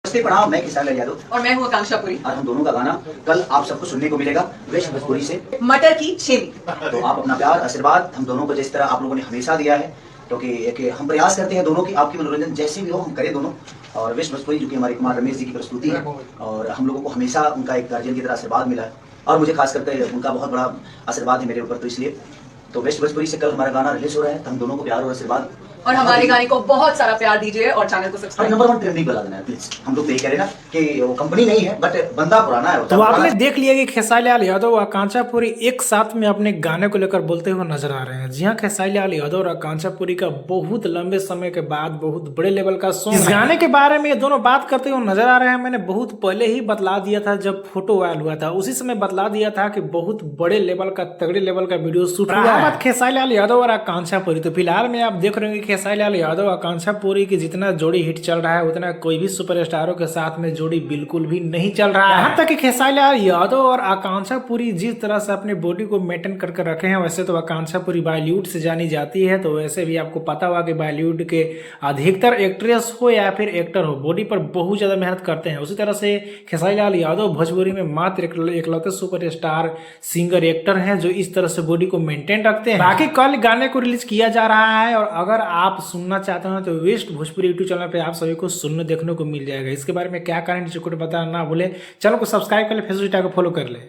नमस्ते प्रणाम, मैं खेसारी लाल यादव और मैं हूँ आकांक्षा पुरी। और हम दोनों का गाना कल आप सबको सुनने को मिलेगा वेश भोजपुरी से मटर की छेमी। तो आप अपना प्यार आशीर्वाद हम दोनों को जिस तरह आप लोगों ने हमेशा दिया है, क्योंकि एक हम प्रयास करते हैं दोनों की आपकी मनोरंजन जैसे भी हो हम करें दोनों। और वेश भोजपुरी जो कि हमारे कुमार रमेश जी की प्रस्तुति है और हम लोगों को हमेशा उनका एक गार्जियन की तरह आशीर्वाद मिला है और मुझे खास करके उनका बहुत बड़ा आशीर्वाद है मेरे ऊपर। तो इसलिए तो वेश भोजपुरी से कल हमारा गाना रिलीज हो रहा है, तो हम दोनों को प्यार और आशीर्वाद और हमारे गाने को बहुत सारा प्यार दीजिए और चैनल को सब्सक्राइब। नंबर 1 ट्रेंडिंग बना देना है प्लीज। हम लोग तो यही कह रहे हैं ना कि वो कंपनी नहीं है बट बंदा पुराना है। तो आपने देख लिया कि खेसारी लाल यादव और आकांक्षा पुरी एक साथ में अपने गाने को लेकर बोलते हुए नजर आ रहे हैं। जी हाँ, खेसारी लाल यादव और आकांक्षा पुरी का बहुत लंबे समय के बाद बहुत बड़े लेवल का सॉन्ग। इस गाने के बारे में ये दोनों बात करते हुए नजर आ रहे हैं। मैंने बहुत पहले ही बतला दिया था, जब फोटो वायरल हुआ था उसी समय बतला दिया था कि बहुत बड़े लेवल का तगड़े लेवल का वीडियो शूट हुआ है खेसारी लाल यादव और आकांक्षा पुरी। तो फिलहाल में आप देख रहे हैं कि खेसारी लाल यादव आकांक्षा पुरी की जितना जोड़ी हिट चल रहा है उतना कोई भी सुपरस्टारों के साथ में जोड़ी बिल्कुल भी नहीं चल रहा है। यहाँ तक कि खेसारी लाल यादव और आकांक्षा पुरी जिस तरह से अपने बॉडी को मेंटेन करके रखे हैं, वैसे तो आकांक्षा पुरी बॉलीवुड से जानी जाती है, तो वैसे भी आपको पता होगा कि बॉलीवुड के अधिकतर एक्ट्रेस हो या फिर एक्टर हो बॉडी पर बहुत ज्यादा मेहनत करते हैं। उसी तरह से खेसारी लाल यादव भोजपुरी में मात्र इकलौते सुपरस्टार सिंगर एक्टर हैं जो इस तरह से बॉडी को मेंटेन रखते हैं। बाकी कल गाने को रिलीज किया जा रहा है और अगर आप सुनना चाहते हो तो वेस्ट भोजपुरी यूट्यूब चैनल पे आप सभी को सुनने देखने को मिल जाएगा। इसके बारे में क्या करेंट बताना ना भूले, चैनल को सब्सक्राइब कर ले, फेसबुक को फॉलो कर ले।